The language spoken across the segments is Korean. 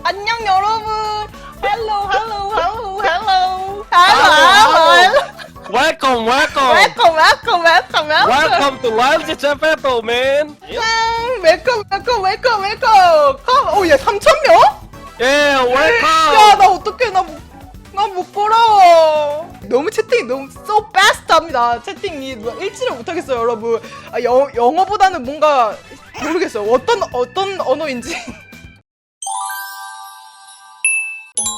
안녕 여러분. 헬로 헬로 헬로 헬로 헬로. Welcome, welcome. 웰컴 웰컴 웰컴 웰컴. Welcome to Lunch Chapel, man. 웰컴 웰컴 웰컴 웰컴. 오야 3,000명? Yeah, welcome. 야 나 어떡해 나 못 보러. 너무 채팅이 너무 so fast합니다. 채팅이 읽지를 못하겠어요 여러분. 아, 영어보다는 뭔가 모르겠어요. 어떤 언어인지.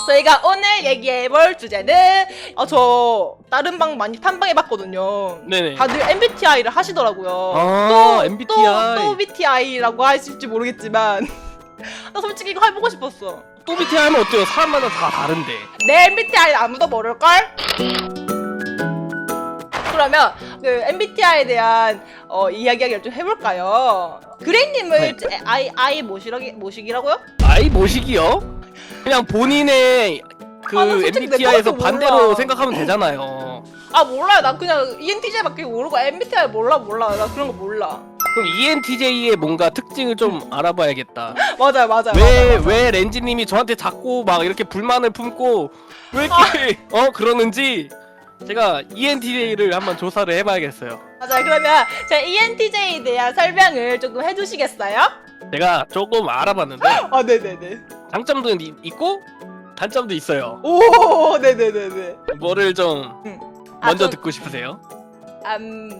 저희가 오늘 얘기해볼 주제는 저 다른 방 많이 탐방해봤거든요. 네네. 다들 MBTI를 하시더라고요. 아, MBTI. 또 MBTI라고 하실지 모르겠지만 나 솔직히 이거 해보고 싶었어. 또 MBTI 하면 어때요? 사람마다 다 다른데. 내 MBTI 아무도 모를걸? 그러면 그 MBTI에 대한 이야기를 좀 해볼까요? 그레이님을 아이 모시기라고요? 아이 모시기요? 그냥 본인의 그 아, 나 솔직히 MBTI에서 내 것도 반대로 몰라. 생각하면 되잖아요. 아 몰라요. 나 그냥 ENTJ밖에 모르고 MBTI 몰라. 나 그런 거 몰라. 그럼 ENTJ의 뭔가 특징을 좀 알아봐야겠다. 맞아요. 왜 렌지님이 저한테 자꾸 막 이렇게 불만을 품고 왜 이렇게 그러는지 제가 ENTJ를 한번 조사를 해봐야겠어요. 맞아요. 그러면 제가 ENTJ에 대한 설명을 조금 해주시겠어요? 제가 조금 알아봤는데 아 네네네. 장점도 있고 단점도 있어요. 오 네네네네. 뭐를 좀 먼저 듣고 싶으세요?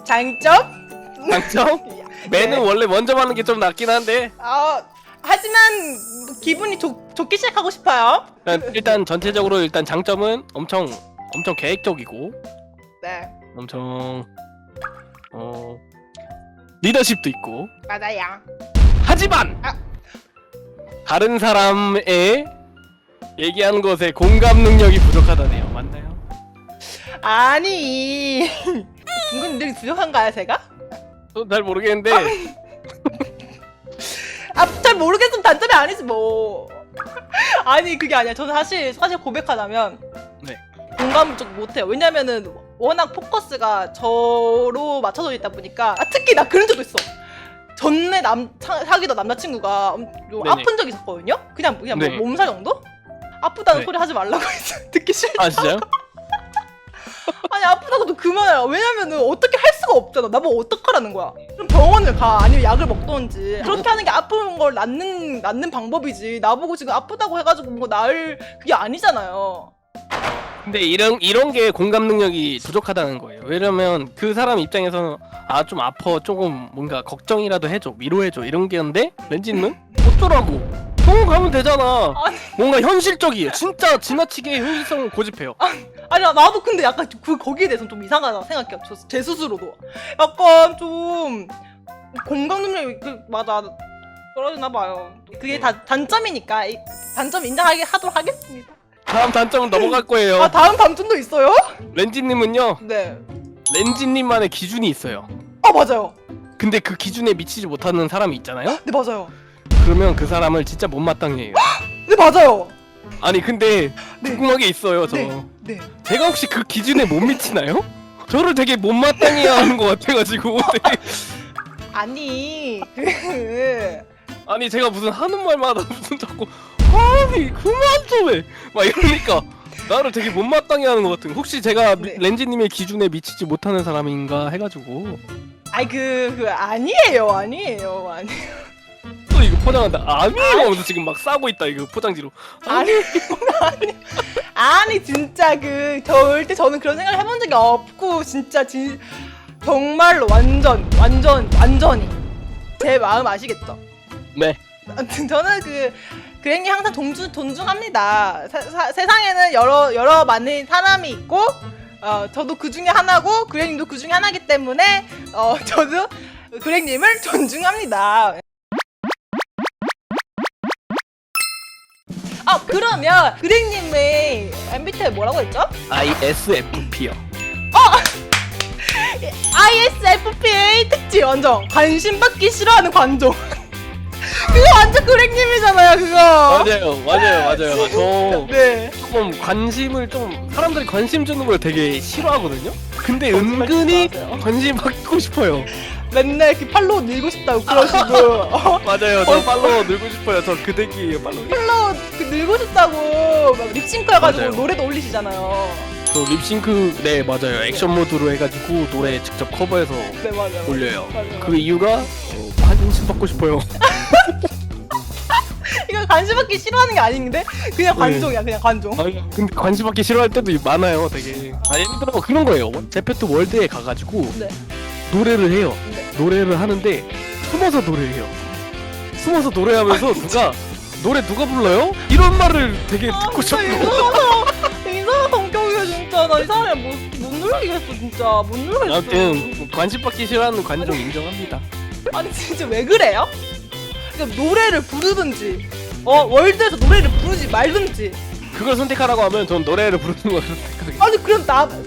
장점? 장점? 매는 네. 원래 먼저 하는 게 좀 낫긴 한데 하지만 기분이 좋게 시작하고 싶어요. 일단 전체적으로 일단 장점은 엄청 계획적이고 네. 엄청 리더십도 있고 맞아요. 하지만 다른 사람의 얘기하는 것에 공감 능력이 부족하다네요. 맞나요? 아니 공감 능력이 부족한가요 제가? 잘 모르겠는데 잘 모르겠으면 단점이 아니지 뭐. 아니 그게 아니야. 저는 사실 고백하자면 네. 공감을 좀 못해요. 왜냐면은 워낙 포커스가 저로 맞춰져 있다 보니까 특히 나 그런 적도 있어. 전에 사귀던 남자친구가 좀 네네. 아픈 적이 있었거든요. 그냥 네. 뭐 몸살 정도? 아프다는 네. 소리 하지 말라고 했어. 듣기 싫다. 아 진짜요? 아니 아프다고도 그만해요. 왜냐면은 어떻게 할 수가 없잖아. 나보고 어떡하라는 거야. 그럼 병원을 가. 아니면 약을 먹던지. 그렇게 하는 게 아픈 걸 낫는 방법이지. 나보고 지금 아프다고 해가지고 뭐 나을 그게 아니잖아요. 근데 이런 게 공감 능력이 부족하다는 거예요. 왜냐면 그 사람 입장에서는 좀 아파 조금 뭔가 걱정이라도 해줘 위로해줘 이런 게였는데 렌지는 어쩌라고 병원 가면 되잖아. 아니. 뭔가 현실적이에요. 진짜 지나치게 현실성을 고집해요. 아니 나도 근데 약간 거기에 대해서는 좀 이상하다 생각해요. 제 스스로도 약간 좀 공감 능력이 맞아 떨어지나 봐요. 그게 다 단점이니까 단점 인정하도록 하겠습니다. 다음 단점은 넘어갈 거예요. 다음 단점도 있어요? 렌지님은요. 네. 렌지님만의 기준이 있어요. 맞아요. 근데 그 기준에 미치지 못하는 사람이 있잖아요. 네 맞아요. 그러면 그 사람을 진짜 못마땅해 해요. 네 맞아요. 아니 근데 네. 궁금한 게 있어요. 저 네. 제가 혹시 그 기준에 못 미치나요? 저를 되게 못마땅해 하는 것 같아가지고 되게... 아니 아니 제가 무슨 하는 말마다 무슨 자꾸 아니 그만 좀 해! 막 이러니까 나를 되게 못마땅해 하는 것 같은. 혹시 제가 네. 렌지님의 기준에 미치지 못하는 사람인가 해가지고 아니 아니에요. 또 이거 포장한다. 아니에요 하면서 지금 막 싸고 있다 이거 포장지로. 아니 진짜 절대 저는 그런 생각을 해본 적이 없고 진짜 정말로 완전히 제 마음 아시겠죠? 네. 아무튼 저는 그랭님 항상 존중합니다. 세상에는 여러 많은 사람이 있고 저도 그 중에 하나고 그랭님도 그 중에 하나이기 때문에 저도 그랭님을 존중합니다. 그러면 그랭님의 MBTI 뭐라고 했죠? ISFP요. ISFP의 특징 완전 관심 받기 싫어하는 관종. 그거 완전 그랭님이잖아요 그거. 맞아요. 저 네. 조금 관심을 좀 사람들이 관심 주는 걸 되게 싫어하거든요. 근데 거짓말 은근히 치지 마세요. 관심 받고 싶어요. 맨날 이렇게 팔로우 늘고 싶다고 그러시고 맞아요. 저 팔로워 늘고 싶어요. 저 그대기예요 팔로워. 팔로우 그 늘고 싶다고 막 립싱크 해가지고 맞아요. 노래도 올리시잖아요. 저 립싱크 네 맞아요. 액션 모드로 해가지고 노래 직접 커버해서 네 맞아요. 올려요. 맞아요. 그 이유가 관심 받고 싶어요. 이거 관심 받기 싫어하는 게 아닌데 그냥 네. 관종이야 그냥 관종. 아니, 근데 관심 받기 싫어할 때도 많아요. 되게. 아 예를 들어 그런 거예요. 제페토 월드에 가가지고 네. 노래를 해요. 네. 노래를 하는데 숨어서 노래해요. 숨어서 노래하면서 노래 누가 불러요? 이런 말을 되게 듣고 진짜 싶고. 이상한 성격이야 진짜. 나 이 사람이 못 놀리겠어 진짜. 못 놀리겠어. 아무튼 관심 받기 싫어하는 관종 인정합니다. 아니 진짜 왜 그래요? 그러니까 노래를 부르든지 월드에서 노래를 부르지 말든지. 그걸 선택하라고 하면 전 노래를 부르는 걸 선택하겠습니다. 아니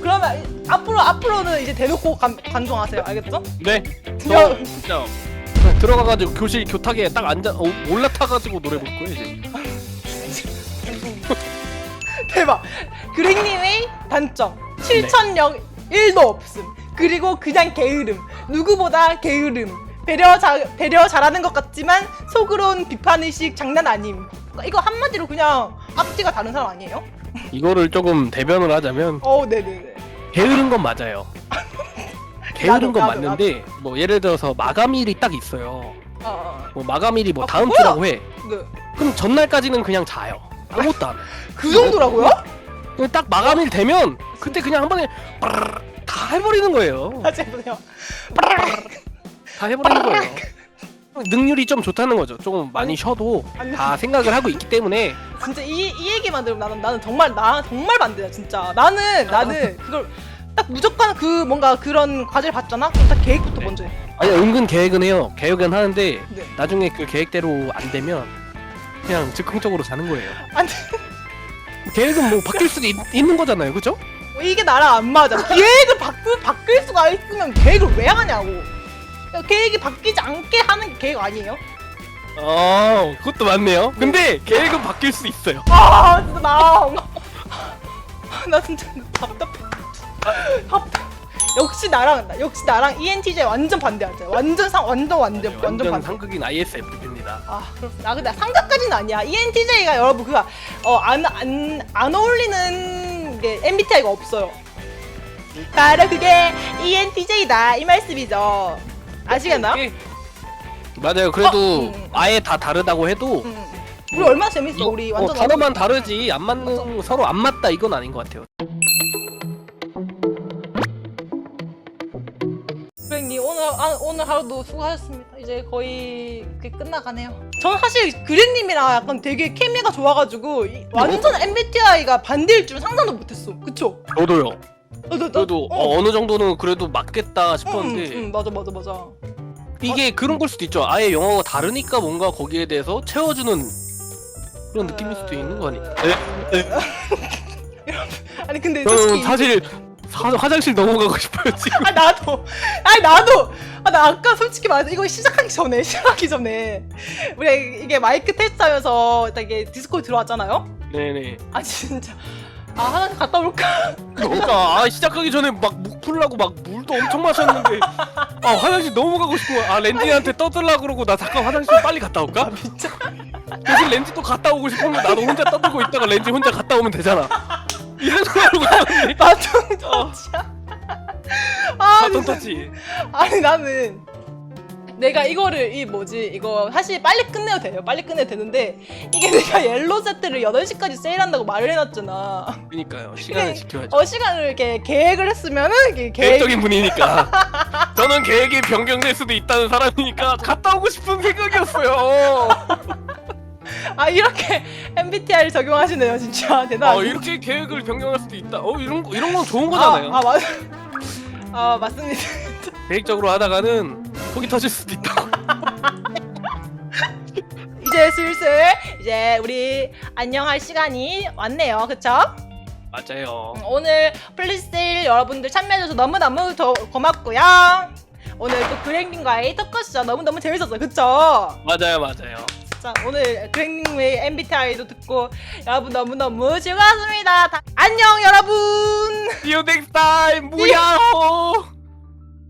그러면 앞으로는 이제 대놓고 관종하세요. 알겠죠? 네. 야. 저 진짜 들어가가지고 교실 교탁에 딱 앉아 올라타가지고 노래 부를 거예요 이제. 대박. 그랭님의 단점 실천력 1도 없음. 그리고 그냥 게으름. 누구보다 게으름. 배려 잘하는 것 같지만 속으론 비판의식 장난 아님. 이거 한마디로 그냥 앞뒤가 다른 사람 아니에요? 이거를 조금 대변을 하자면 네네네. 게으른 건 맞아요. 게으른 건 나도. 맞는데 뭐 예를 들어서 마감일이 딱 있어요. 아, 뭐 마감일이 뭐 아, 다음 그거야? 주라고 해. 네. 그럼 전날까지는 그냥 자요. 아무것도 안 해. 그 정도라고요? 그냥 딱 마감일 되면 그때 그냥 한 번에 빠르르 다 해버리는 거예요. 다시 해보세요. 다 해버리는 거예요. 능률이 좀 좋다는 거죠. 조금 많이 쉬어도 아니. 다 생각을 하고 있기 때문에. 진짜 이 얘기만 들으면 나는 정말 반대야 진짜. 나는 그걸 딱 무조건 그 뭔가 그런 과제를 받잖아. 그럼 딱 계획부터 네. 먼저 해. 아니 은근 계획은 해요. 계획은 하는데 네. 나중에 그 계획대로 안 되면 그냥 즉흥적으로 자는 거예요. 아니 계획은 뭐 바뀔 수도 있는 거잖아요, 그죠? 이게 나랑 안 맞아. 계획을 바뀔 수가 있으면 계획을 왜 하냐고. 계획이 바뀌지 않게 하는 게 계획 아니에요? 그것도 맞네요. 근데 계획은 바뀔 수 있어요. 아 진짜 나 진짜 답답해. 역시 나랑 ENTJ 완전 반대하죠. 완전 반대. 상극인 ISFP입니다. 나 근데 상자까지는 아니야. ENTJ가 여러분 그가 안 어울리는 게 MBTI가 없어요. 바로 그게 ENTJ다 이 말씀이죠. 아시겠나요? 맞아요. 그래도 응. 아예 다 다르다고 해도 우리 얼마나 재밌어. 우리 완전 단어만 다르지 안 맞는 서로 안 맞다 이건 아닌 것 같아요. 그랭님 오늘 하루도 수고하셨습니다. 이제 거의 끝나가네요. 전 사실 그랭님이랑 약간 되게 케미가 좋아가지고 완전 MBTI가 반대일 줄 상상도 못했어. 그쵸? 저도요. 나- 그래도 어느 정도는 그래도 맞겠다 싶었는데 맞아. 이게 그런 걸 수도 있죠. 아예 영어가 다르니까 뭔가 거기에 대해서 채워주는 그런 느낌일 수도 있는 거 아니에요? 아니 근데 저는 솔직히 사실 화장실 넘어가고 싶어요 지금. 나도 나 아까 솔직히 말해서 이거 시작하기 전에 우리 이게 마이크 테스트하면서 딱 이게 디스코드 들어왔잖아요. 네네. 아 진짜 화장실 갔다 올까? 그러니까 시작하기 전에 막 목 풀라고 막 물도 엄청 마셨는데 화장실 너무 가고 싶은 거야. 렌지한테 떠들라 그러고 나 잠깐 화장실 빨리 갔다 올까? 진짜 대신 렌지 또 갔다 오고 싶으면 나도 혼자 떠들고 있다가 렌지 혼자 갔다 오면 되잖아. 이 생각으로 가는데 바통 터치야. 바톤 진짜. 터치. 아니 나는 내가 이거 사실 빨리 끝내도 돼요. 빨리 끝내도 되는데 이게 내가 옐로우 세트를 8시까지 세일한다고 말을 해놨잖아. 그러니까요. 시간을 지켜야죠. 시간을 이렇게 계획을 했으면은 이게 계획적인 분이니까. 저는 계획이 변경될 수도 있다는 사람이니까 갔다 오고 싶은 생각이었어요. 이렇게 MBTI를 적용하시네요. 진짜 대단하네요. 이렇게 계획을 변경할 수도 있다. 이런 건 좋은 거잖아요. 맞아. 맞습니다. 계획적으로 하다가는 속이 터질 수도 있다. 이제 슬슬 이제 우리 안녕할 시간이 왔네요. 그쵸? 맞아요. 오늘 플리세일 여러분들 참여해줘서 너무너무 고맙고요. 오늘 또 그랭님과의 토크쇼 너무너무 재밌었어요. 그쵸? 맞아요. 자, 오늘 그랭님의 MBTI도 듣고 여러분 너무너무 즐거웠습니다. 안녕 여러분. See you next time. 무야호.